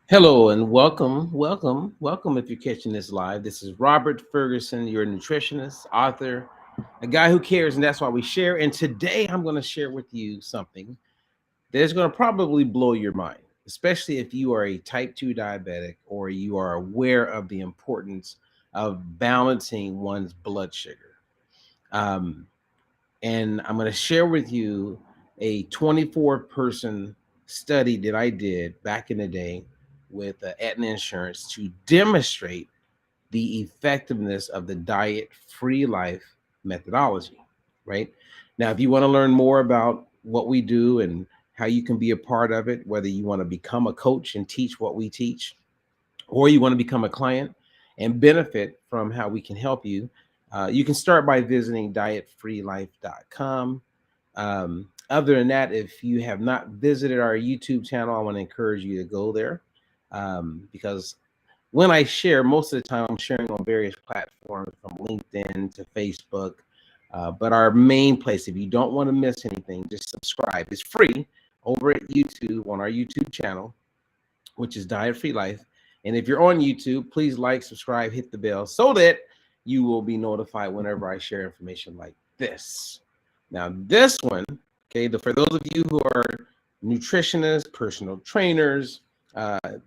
Hello and welcome. If you're catching this live, this is Robert Ferguson, your nutritionist, author, a guy who cares, and that's why we share. And today I'm going to share with you something that is going to probably blow your mind, especially if you are a type 2 diabetic or you are aware of the importance of balancing one's blood sugar. Um, and I'm going to share with you a 24-person study that I did back in the day with Aetna Insurance to demonstrate the effectiveness of the diet-free life methodology, right? Now, if you want to learn more about what we do and how you can be a part of it, whether you want to become a coach and teach what we teach, or you want to become a client and benefit from how we can help you, you can start by visiting dietfreelife.com. Other than that, if you have not visited our YouTube channel, I want to encourage you to go there because when I share, most of the time I'm sharing on various platforms from LinkedIn to Facebook. But our main place, if you don't want to miss anything, just subscribe. It's free over at YouTube on our YouTube channel, which is Diet Free Life. And if you're on YouTube, please like, subscribe, hit the bell so that you will be notified whenever I share information like this. Now, this one, okay, for those of you who are nutritionists, personal trainers,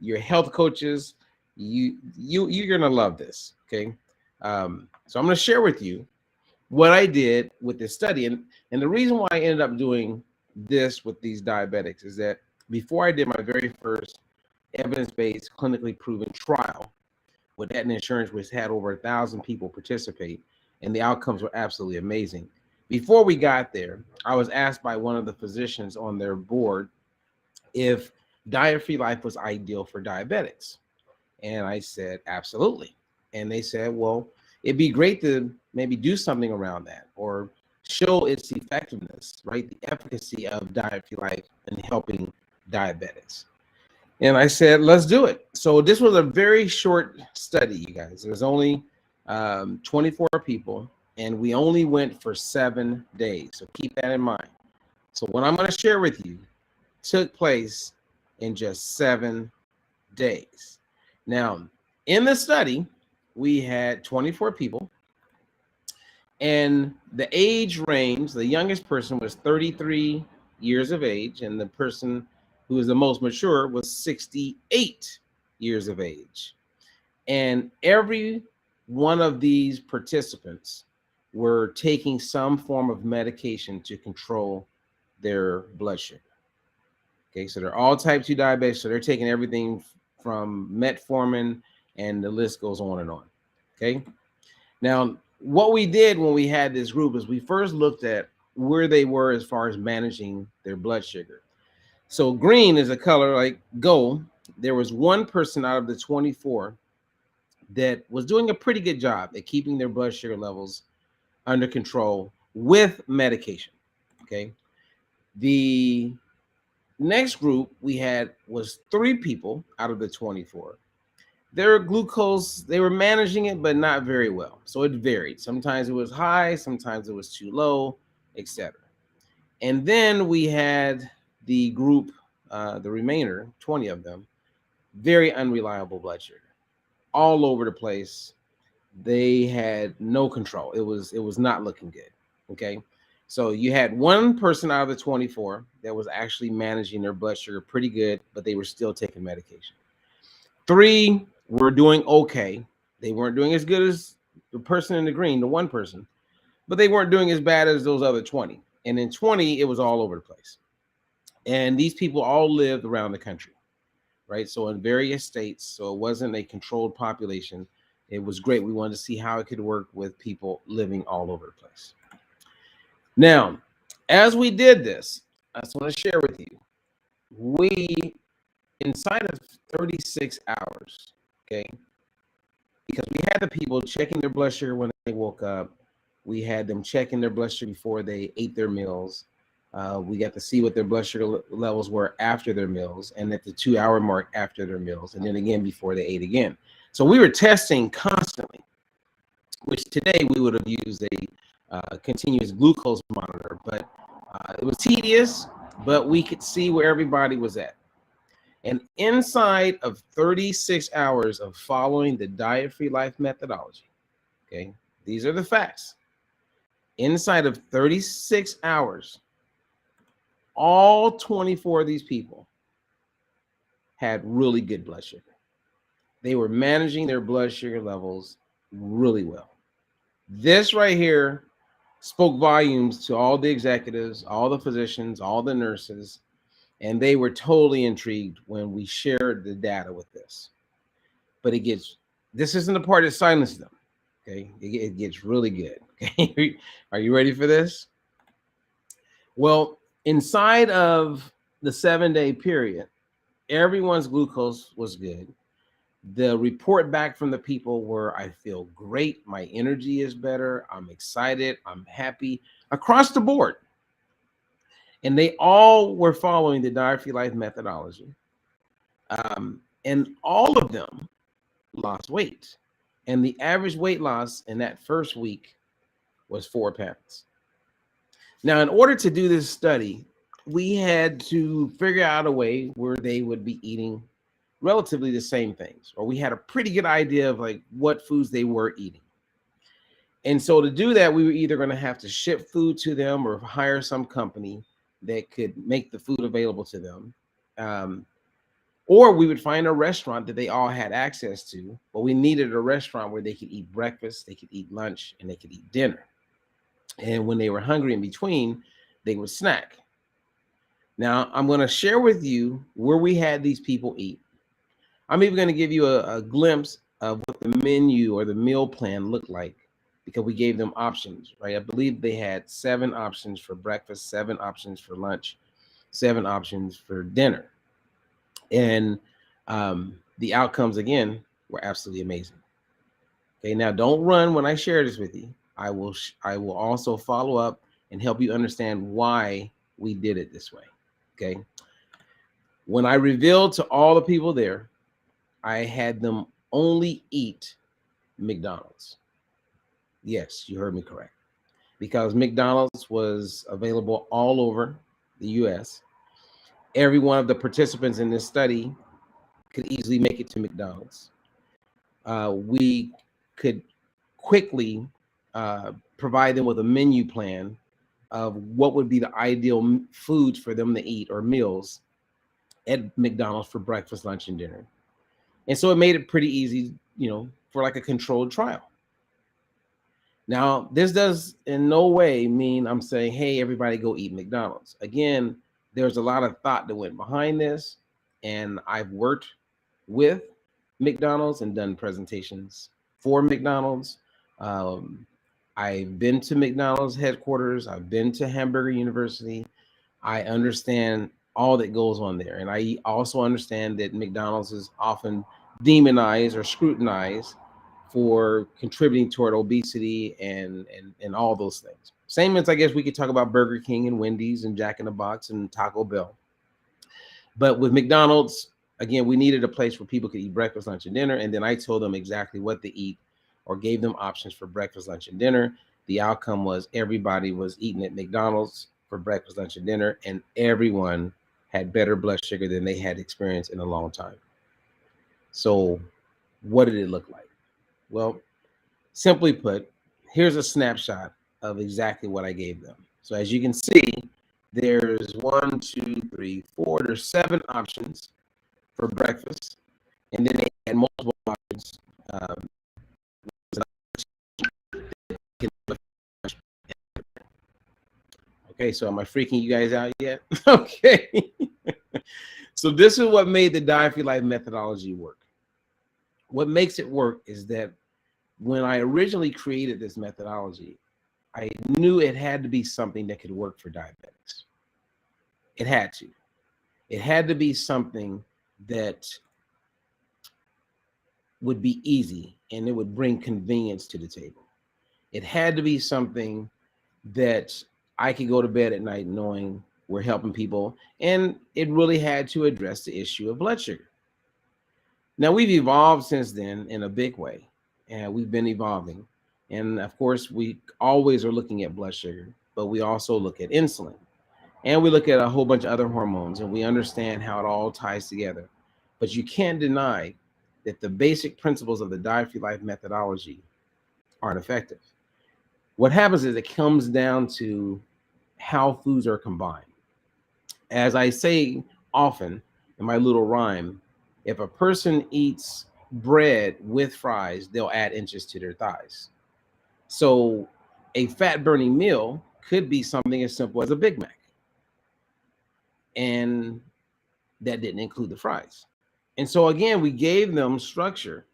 your health coaches, you're gonna love this. Okay, so I'm gonna share with you what I did with this study, and the reason why I ended up doing this with these diabetics is that before I did my very first evidence-based, clinically proven trial with Aetna Insurance, which had over 1,000 people participate, and the outcomes were absolutely amazing. Before we got there, I was asked by one of the physicians on their board if diet-free life was ideal for diabetics. And I said, absolutely. And they said, well, it'd be great to maybe do something around that or show its effectiveness, right? The efficacy of diet-free life in helping diabetics. And I said, let's do it. So this was a very short study, you guys. There was only 24 people, and we only went for 7 days. So keep that in mind. So what I'm going to share with you took place in just 7 days. Now, in the study, we had 24 people, and the age range, the youngest person was 33 years of age, and the person who was the most mature was 68 years of age. And every one of these participants were taking some form of medication to control their blood sugar. Okay, so they're all type 2 diabetics, so they're taking everything from metformin, and the list goes on and on. Okay, now what we did when we had this group is we first looked at where they were as far as managing their blood sugar. So green is a color like go. There was one person out of the 24 that was doing a pretty good job at keeping their blood sugar levels under control with medication. Okay, the next group we had was 3 people out of the 24. Their glucose, they were managing it, but not very well. So it varied. Sometimes it was high, sometimes it was too low, etc. And then we had the group, the remainder, 20 of them, very unreliable blood sugar, all over the place. They had no control. It was not looking good. Okay. So you had one person out of the 24 that was actually managing their blood sugar pretty good, but they were still taking medication. 3 were doing okay. They weren't doing as good as the person in the green, the one person, but they weren't doing as bad as those other 20. And in 20, it was all over the place. And these people all lived around the country, right? So in various states. So it wasn't a controlled population. It was great. We wanted to see how it could work with people living all over the place. Now, as we did this, I just want to share with you, we, inside of 36 hours, okay, because we had the people checking their blood sugar when they woke up. We had them checking their blood sugar before they ate their meals. We got to see what their blood sugar levels were after their meals and at the 2-hour mark after their meals, and then again before they ate again. So we were testing constantly, which today we would have used a continuous glucose monitor, but it was tedious, but we could see where everybody was at. And inside of 36 hours of following the diet-free life methodology, okay, these are the facts. Inside of 36 hours, all 24 of these people had really good blood sugar. They were managing their blood sugar levels really well. This right here spoke volumes to all the executives, all the physicians, all the nurses, and they were totally intrigued when we shared the data with this. But this isn't the part that silences them, okay? It gets really good, okay? Are you ready for this? Well, inside of the 7-day period, everyone's glucose was good. The report back from the people were, I feel great, my energy is better, I'm excited, I'm happy, across the board. And they all were following the diet-free life methodology. And all of them lost weight. And the average weight loss in that first week was 4 pounds. Now, in order to do this study, we had to figure out a way where they would be eating relatively the same things, or we had a pretty good idea of like what foods they were eating. And so to do that, we were either going to have to ship food to them or hire some company that could make the food available to them. Or we would find a restaurant that they all had access to, but we needed a restaurant where they could eat breakfast, they could eat lunch, and they could eat dinner. And when they were hungry in between, they would snack. Now, I'm going to share with you where we had these people eat. I'm even going to give you a glimpse of what the menu or the meal plan looked like, because we gave them options, right? I believe they had 7 options for breakfast, 7 options for lunch, 7 options for dinner. And the outcomes, again, were absolutely amazing. Okay, now don't run when I share this with you. I will also follow up and help you understand why we did it this way, okay? When I revealed to all the people there, I had them only eat McDonald's. Yes, you heard me correct. Because McDonald's was available all over the US. Every one of the participants in this study could easily make it to McDonald's. We could quickly provide them with a menu plan of what would be the ideal foods for them to eat or meals at McDonald's for breakfast, lunch, and dinner. And so it made it pretty easy, for like a controlled trial. Now, this does in no way mean I'm saying, hey, everybody go eat McDonald's. Again, there's a lot of thought that went behind this, and I've worked with McDonald's and done presentations for McDonald's. I've been to McDonald's headquarters. I've been to Hamburger University. I understand all that goes on there. And I also understand that McDonald's is often demonized or scrutinized for contributing toward obesity and all those things. Same as I guess we could talk about Burger King and Wendy's and Jack in the Box and Taco Bell. But with McDonald's, again, we needed a place where people could eat breakfast, lunch, and dinner. And then I told them exactly what to eat or gave them options for breakfast, lunch, and dinner. The outcome was everybody was eating at McDonald's for breakfast, lunch, and dinner, and everyone had better blood sugar than they had experienced in a long time. So what did it look like? Well, simply put, here's a snapshot of exactly what I gave them. So as you can see, there's 1, 2, 3, 4, there's 7 options for breakfast. And then they had multiple options. Okay, so am I freaking you guys out yet? Okay. So this is what made the diet-free life methodology work. What makes it work is that when I originally created this methodology, I knew it had to be something that could work for diabetics. It had to. It had to be something that would be easy and it would bring convenience to the table. It had to be something that I could go to bed at night knowing we're helping people, and it really had to address the issue of blood sugar. Now, we've evolved since then in a big way, and we've been evolving. And of course, we always are looking at blood sugar, but we also look at insulin, and we look at a whole bunch of other hormones, and we understand how it all ties together. But you can't deny that the basic principles of the Diet-Free Life methodology aren't effective. What happens is it comes down to how foods are combined. As I say often in my little rhyme, if a person eats bread with fries, they'll add inches to their thighs. So a fat burning meal could be something as simple as a Big Mac. And that didn't include the fries. And so again, we gave them structure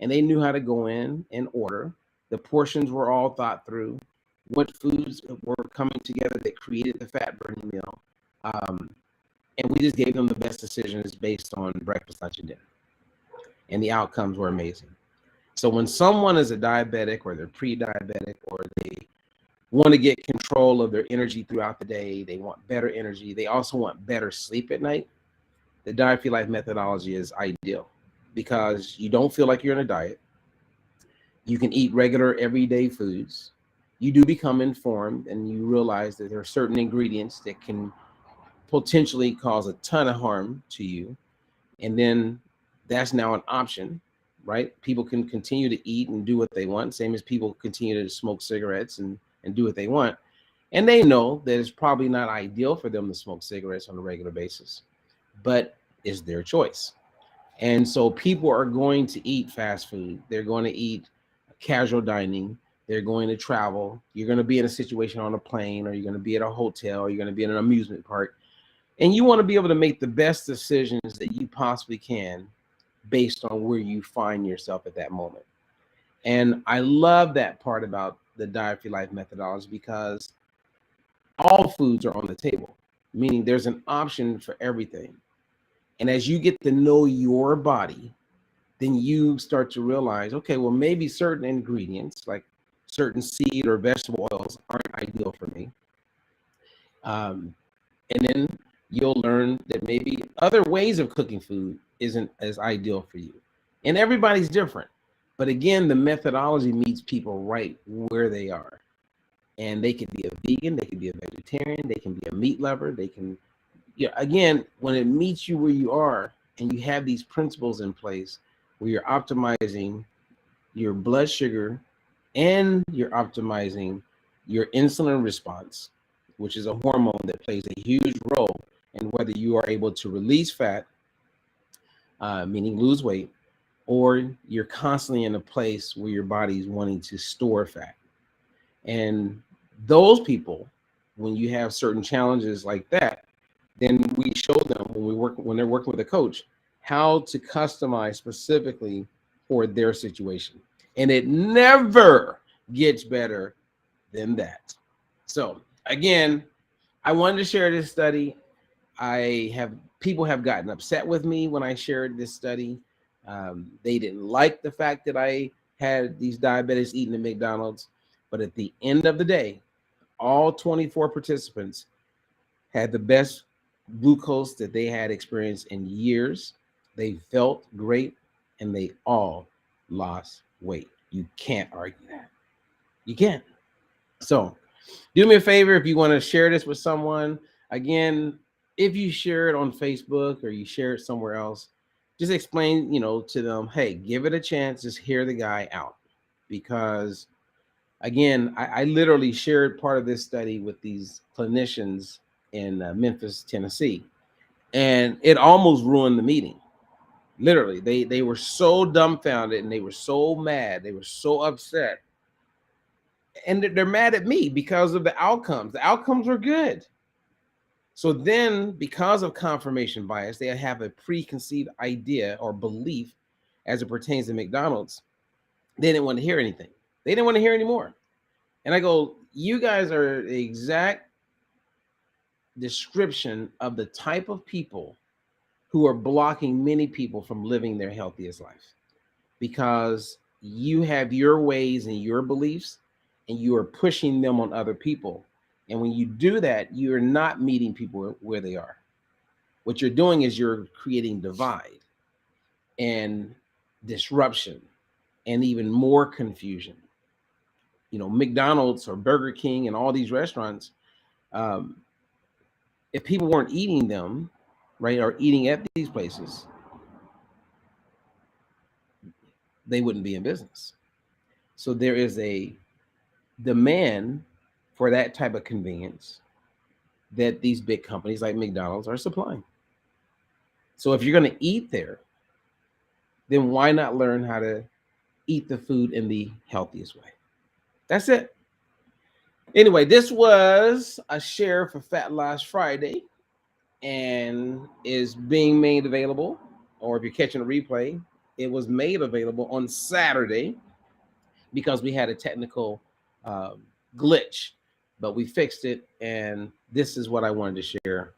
and they knew how to go in and order. The portions were all thought through. What foods were coming together that created the fat burning meal. And we just gave them the best decisions based on breakfast, lunch, and dinner. And the outcomes were amazing. So when someone is a diabetic or they're pre-diabetic or they want to get control of their energy throughout the day, they want better energy, they also want better sleep at night, the Diet-Free Life methodology is ideal because you don't feel like you're in a diet. You can eat regular everyday foods. You do become informed and you realize that there are certain ingredients that can potentially cause a ton of harm to you. And then that's now an option, right? People can continue to eat and do what they want, same as people continue to smoke cigarettes and do what they want. And they know that it's probably not ideal for them to smoke cigarettes on a regular basis, but it's their choice. And so people are going to eat fast food. They're going to eat casual dining. They're going to travel. You're going to be in a situation on a plane, or you're going to be at a hotel, or you're going to be in an amusement park. And you want to be able to make the best decisions that you possibly can based on where you find yourself at that moment. And I love that part about the Diet-Free Life methodology because all foods are on the table, meaning there's an option for everything. And as you get to know your body, then you start to realize, okay, well, maybe certain ingredients like certain seed or vegetable oils aren't ideal for me. And then you'll learn that maybe other ways of cooking food isn't as ideal for you. And everybody's different. But again, the methodology meets people right where they are. And they could be a vegan, they could be a vegetarian, they can be a meat lover, they can, again, when it meets you where you are and you have these principles in place where you're optimizing your blood sugar and you're optimizing your insulin response, which is a hormone that plays a huge role in whether you are able to release fat, meaning lose weight, or you're constantly in a place where your body's wanting to store fat. And those people, when you have certain challenges like that, then we show them when they're working with a coach, how to customize specifically for their situation. And it never gets better than that. So again, I wanted to share this study. People have gotten upset with me when I shared this study. They didn't like the fact that I had these diabetics eating at McDonald's. But at the end of the day, all 24 participants had the best glucose that they had experienced in years. They felt great, and they all lost weight. You can't argue that. You can't. So do me a favor, if you want to share this with someone, again, if you share it on Facebook or you share it somewhere else, just explain, to them, hey, give it a chance. Just hear the guy out. Because again, I literally shared part of this study with these clinicians in Memphis, Tennessee, and it almost ruined the meeting. Literally, they were so dumbfounded and they were so mad. They were so upset. And they're mad at me because of the outcomes. The outcomes were good. So then, because of confirmation bias, they have a preconceived idea or belief as it pertains to McDonald's. They didn't want to hear anything. They didn't want to hear anymore. And I go, you guys are the exact description of the type of people who are blocking many people from living their healthiest life, because you have your ways and your beliefs and you are pushing them on other people. And when you do that, you're not meeting people where they are. What you're doing is you're creating divide and disruption and even more confusion. McDonald's or Burger King and all these restaurants, if people weren't eating them, right, or eating at these places, they wouldn't be in business. So there is a demand for that type of convenience that these big companies like McDonald's are supplying. So if you're going to eat there, then why not learn how to eat the food in the healthiest way? That's it. Anyway, this was a share for Fat Loss Friday and is being made available, or if you're catching a replay, it was made available on Saturday because we had a technical glitch, but we fixed it, and this is what I wanted to share.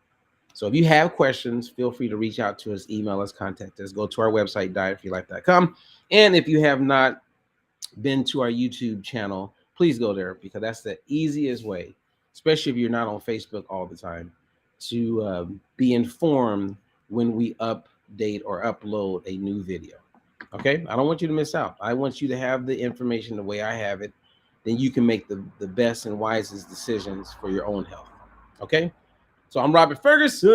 So if you have questions, feel free to reach out to us, email us, contact us, go to our website, dietfreelife.com. And if you have not been to our YouTube channel, please go there, because that's the easiest way, especially if you're not on Facebook all the time, to be informed when we update or upload a new video. Okay, I don't want you to miss out. I want you to have the information the way I have it. Then you can make the best and wisest decisions for your own health. Okay, so I'm Robert Ferguson.